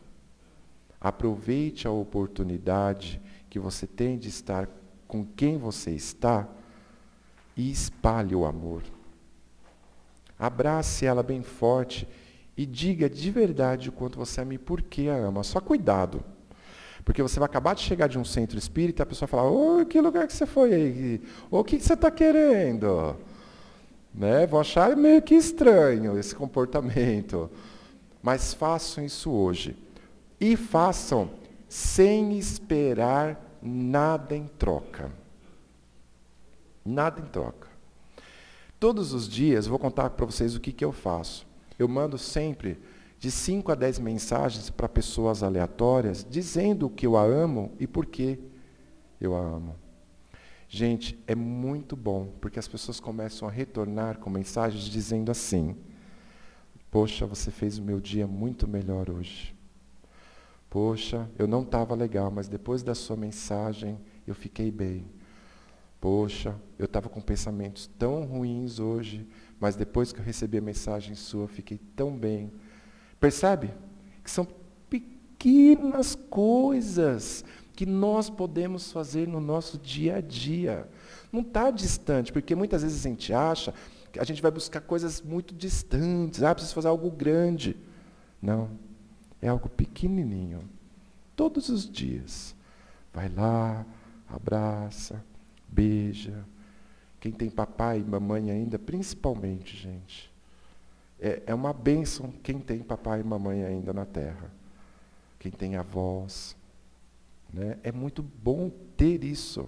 Aproveite a oportunidade que você tem de estar com quem você está e espalhe o amor. Abrace ela bem forte e diga de verdade o quanto você ama e por que a ama. Só cuidado. Porque você vai acabar de chegar de um centro espírita e a pessoa fala, ô, que lugar que você foi aí? O que você está querendo? Né? Vou achar meio que estranho esse comportamento. Mas façam isso hoje. E façam sem esperar nada em troca. Nada em troca. Todos os dias, vou contar para vocês o que eu faço. Eu mando sempre de 5 a 10 mensagens para pessoas aleatórias, dizendo que eu a amo e por que eu a amo. Gente, é muito bom, porque as pessoas começam a retornar com mensagens dizendo assim, poxa, você fez o meu dia muito melhor hoje. Poxa, eu não estava legal, mas depois da sua mensagem eu fiquei bem. Poxa, eu estava com pensamentos tão ruins hoje, mas depois que eu recebi a mensagem sua, eu fiquei tão bem. Percebe? Que são pequenas coisas que nós podemos fazer no nosso dia a dia. Não está distante, porque muitas vezes a gente acha que a gente vai buscar coisas muito distantes. Preciso fazer algo grande. Não, é algo pequenininho. Todos os dias. Vai lá, abraça, beija. Quem tem papai e mamãe ainda, principalmente, gente. É uma bênção quem tem papai e mamãe ainda na terra. Quem tem avós. Né? É muito bom ter isso.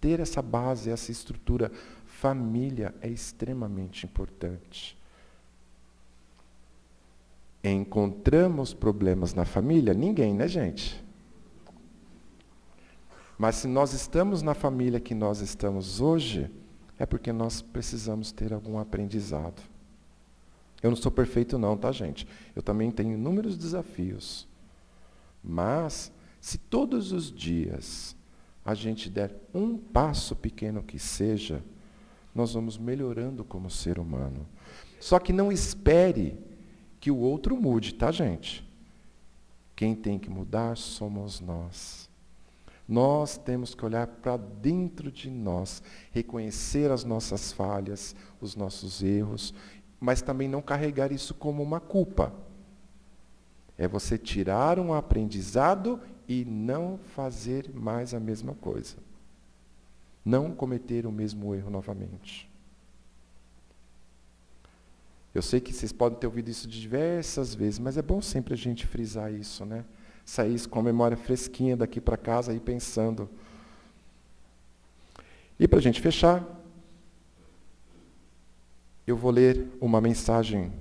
Ter essa base, essa estrutura. Família é extremamente importante. Encontramos problemas na família? Ninguém, né, gente? Mas se nós estamos na família que nós estamos hoje, é porque nós precisamos ter algum aprendizado. Eu não sou perfeito não, tá, gente? Eu também tenho inúmeros desafios. Mas, se todos os dias a gente der um passo pequeno que seja, nós vamos melhorando como ser humano. Só que não espere que o outro mude, tá, gente? Quem tem que mudar somos nós. Nós temos que olhar para dentro de nós, reconhecer as nossas falhas, os nossos erros, mas também não carregar isso como uma culpa. É você tirar um aprendizado e não fazer mais a mesma coisa. Não cometer o mesmo erro novamente. Eu sei que vocês podem ter ouvido isso diversas vezes, mas é bom sempre a gente frisar isso, né? Sair com a memória fresquinha daqui para casa e pensando. E para a gente fechar, eu vou ler uma mensagem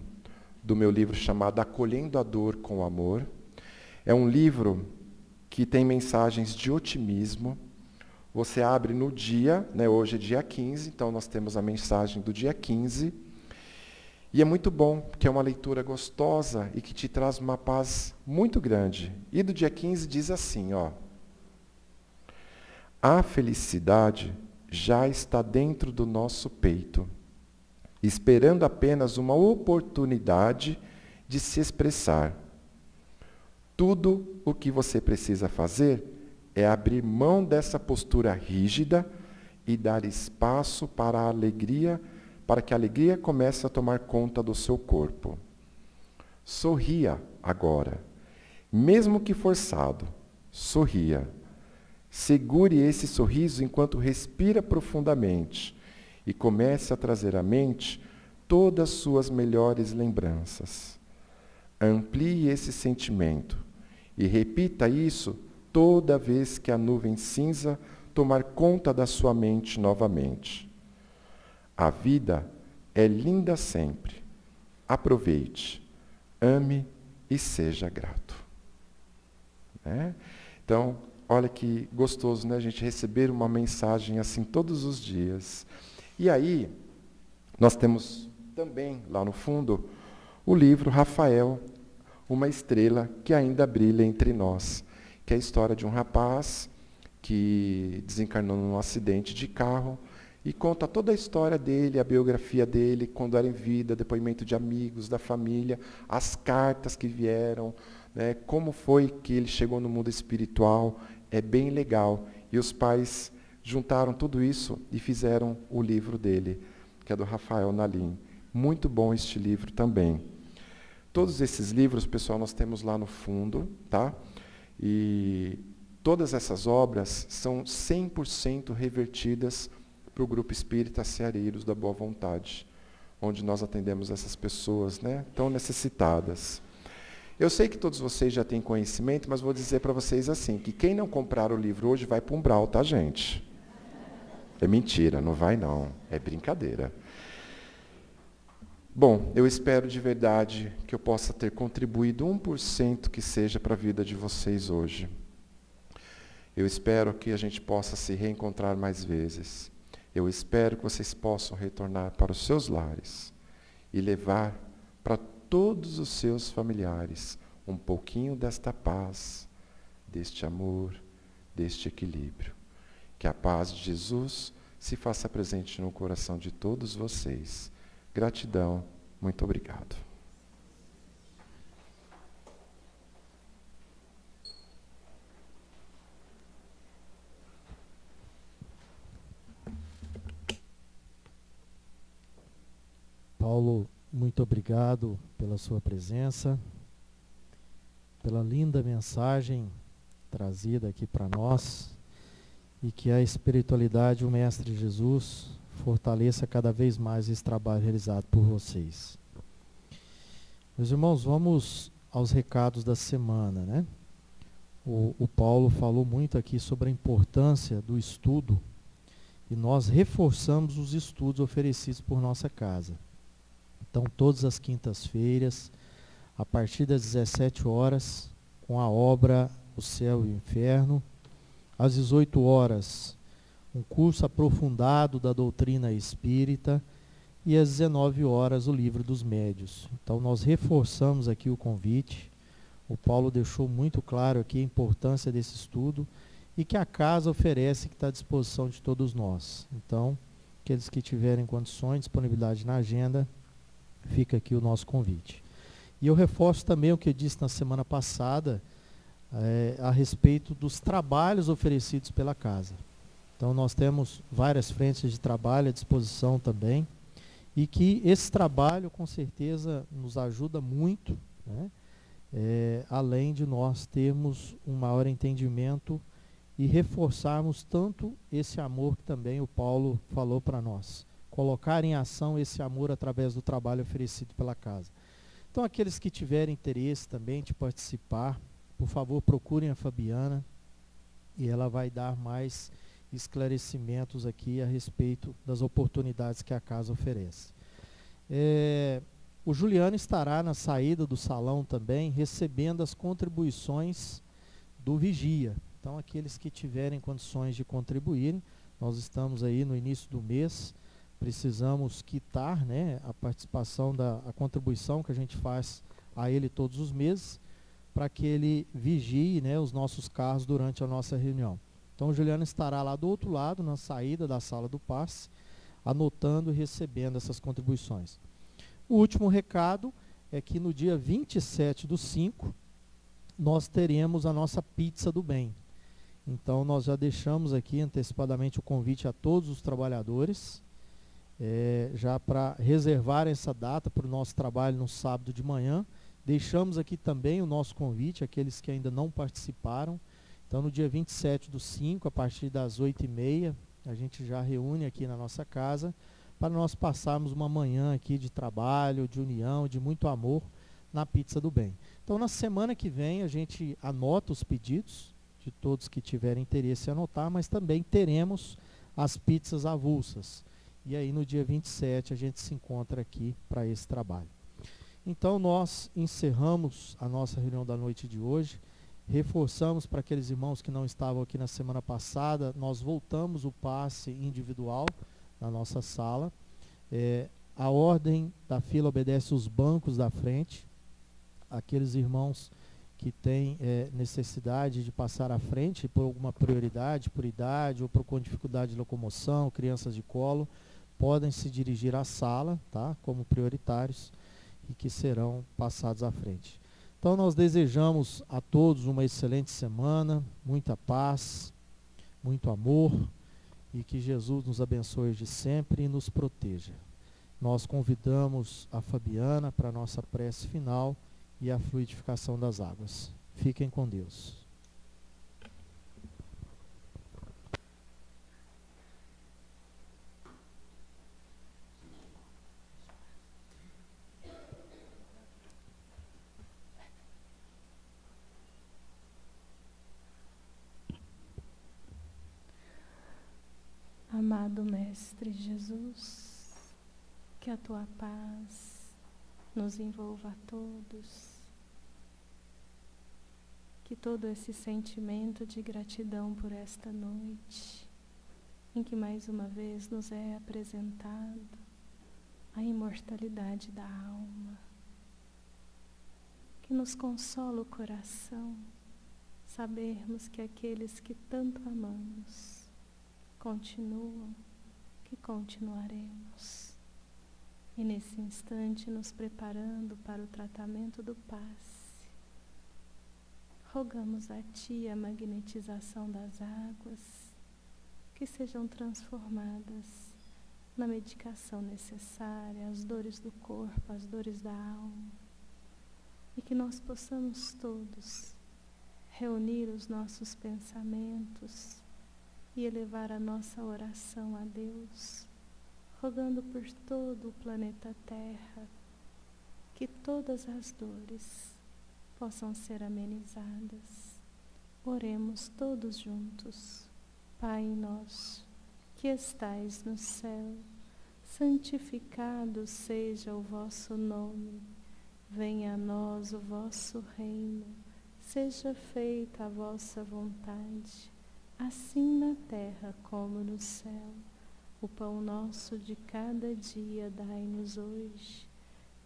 do meu livro chamado Acolhendo a Dor com Amor. É um livro que tem mensagens de otimismo. Você abre no dia, né, hoje é dia 15, então nós temos a mensagem do dia 15. E é muito bom, porque é uma leitura gostosa e que te traz uma paz muito grande. E do dia 15 diz assim, ó. A felicidade já está dentro do nosso peito, esperando apenas uma oportunidade de se expressar. Tudo o que você precisa fazer é abrir mão dessa postura rígida e dar espaço para a alegria, para que a alegria comece a tomar conta do seu corpo. Sorria agora. Mesmo que forçado, sorria. Segure esse sorriso enquanto respira profundamente e comece a trazer à mente todas as suas melhores lembranças. Amplie esse sentimento e repita isso toda vez que a nuvem cinza tomar conta da sua mente novamente. A vida é linda sempre. Aproveite, ame e seja grato. Né? Então, olha que gostoso, né, a gente receber uma mensagem assim todos os dias. E aí, nós temos também, lá no fundo, o livro Rafael, uma estrela que ainda brilha entre nós, que é a história de um rapaz que desencarnou num acidente de carro e conta toda a história dele, a biografia dele, quando era em vida, depoimento de amigos, da família, as cartas que vieram, né, como foi que ele chegou no mundo espiritual, é bem legal. E os pais juntaram tudo isso e fizeram o livro dele, que é do Rafael Nalim. Muito bom este livro também. Todos esses livros, pessoal, nós temos lá no fundo, tá? E todas essas obras são 100% revertidas para o Grupo Espírita Ceareiros da Boa Vontade, onde nós atendemos essas pessoas, né, tão necessitadas. Eu sei que todos vocês já têm conhecimento, mas vou dizer para vocês assim, que quem não comprar o livro hoje vai para o umbral, tá, gente? É mentira, não vai não, é brincadeira. Bom, eu espero de verdade que eu possa ter contribuído 1% que seja para a vida de vocês hoje. Eu espero que a gente possa se reencontrar mais vezes. Eu espero que vocês possam retornar para os seus lares e levar para todos os seus familiares um pouquinho desta paz, deste amor, deste equilíbrio. Que a paz de Jesus se faça presente no coração de todos vocês. Gratidão, muito obrigado. Paulo, muito obrigado pela sua presença, pela linda mensagem trazida aqui para nós, e que a espiritualidade, o Mestre Jesus, fortaleça cada vez mais esse trabalho realizado por vocês. Meus irmãos, vamos aos recados da semana, né? O Paulo falou muito aqui sobre a importância do estudo, e nós reforçamos os estudos oferecidos por nossa casa. Então, todas as quintas-feiras, a partir das 17 horas, com a obra O Céu e o Inferno. Às 18 horas, um curso aprofundado da doutrina espírita. E às 19 horas, o Livro dos Médios. Então, nós reforçamos aqui o convite. O Paulo deixou muito claro aqui a importância desse estudo e que a casa oferece, que está à disposição de todos nós. Então, aqueles que tiverem condições, disponibilidade na agenda, fica aqui o nosso convite. E eu reforço também o que eu disse na semana passada, a respeito dos trabalhos oferecidos pela casa. Então, nós temos várias frentes de trabalho à disposição também, e que esse trabalho, com certeza, nos ajuda muito, né? Além de nós termos um maior entendimento e reforçarmos tanto esse amor que também o Paulo falou para nós. Colocar em ação esse amor através do trabalho oferecido pela casa. Então, aqueles que tiverem interesse também de participar, por favor, procurem a Fabiana, e ela vai dar mais esclarecimentos aqui a respeito das oportunidades que a casa oferece. O Juliano estará na saída do salão também, recebendo as contribuições do Vigia. Então, aqueles que tiverem condições de contribuírem, nós estamos aí no início do mês, precisamos quitar, né, a participação, a contribuição que a gente faz a ele todos os meses, para que ele vigie, né, os nossos carros durante a nossa reunião. Então, o Juliano estará lá do outro lado, na saída da sala do passe, anotando e recebendo essas contribuições. O último recado é que no dia 27/5, nós teremos a nossa pizza do bem. Então, nós já deixamos aqui antecipadamente o convite a todos os trabalhadores, já para reservar essa data para o nosso trabalho no sábado de manhã. Deixamos aqui também o nosso convite àqueles que ainda não participaram. Então, no dia 27/5, a partir das 8h30, a gente já reúne aqui na nossa casa para nós passarmos uma manhã aqui de trabalho, de união, de muito amor na Pizza do Bem. Então, na semana que vem, a gente anota os pedidos de todos que tiverem interesse em anotar, mas também teremos as pizzas avulsas. E aí, no dia 27, a gente se encontra aqui para esse trabalho. Então, nós encerramos a nossa reunião da noite de hoje. Reforçamos para aqueles irmãos que não estavam aqui na semana passada, nós voltamos o passe individual na nossa sala. A ordem da fila obedece os bancos da frente. Aqueles irmãos que têm necessidade de passar à frente por alguma prioridade, por idade ou com dificuldade de locomoção, crianças de colo, podem se dirigir à sala, tá, como prioritários, e que serão passados à frente. Então nós desejamos a todos uma excelente semana, muita paz, muito amor e que Jesus nos abençoe de sempre e nos proteja. Nós convidamos a Fabiana para a nossa prece final e a fluidificação das águas. Fiquem com Deus. Amado Mestre Jesus, que a Tua paz nos envolva a todos, que todo esse sentimento de gratidão por esta noite, em que mais uma vez nos é apresentado a imortalidade da alma, que nos consola o coração, sabermos que aqueles que tanto amamos continuam, que continuaremos. E nesse instante nos preparando para o tratamento do passe, rogamos a Ti a magnetização das águas, que sejam transformadas na medicação necessária, às dores do corpo, às dores da alma, e que nós possamos todos reunir os nossos pensamentos e elevar a nossa oração a Deus, rogando por todo o planeta Terra, que todas as dores possam ser amenizadas. Oremos todos juntos. Pai nosso, que estais no céu, santificado seja o vosso nome. Venha a nós o vosso reino. Seja feita a vossa vontade, assim na terra como no céu. O pão nosso de cada dia dai-nos hoje.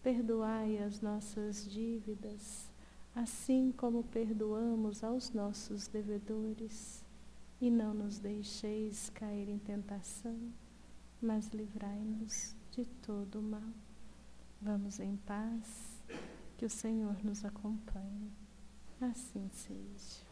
Perdoai as nossas dívidas, assim como perdoamos aos nossos devedores. E não nos deixeis cair em tentação, mas livrai-nos de todo o mal. Vamos em paz, que o Senhor nos acompanhe. Assim seja.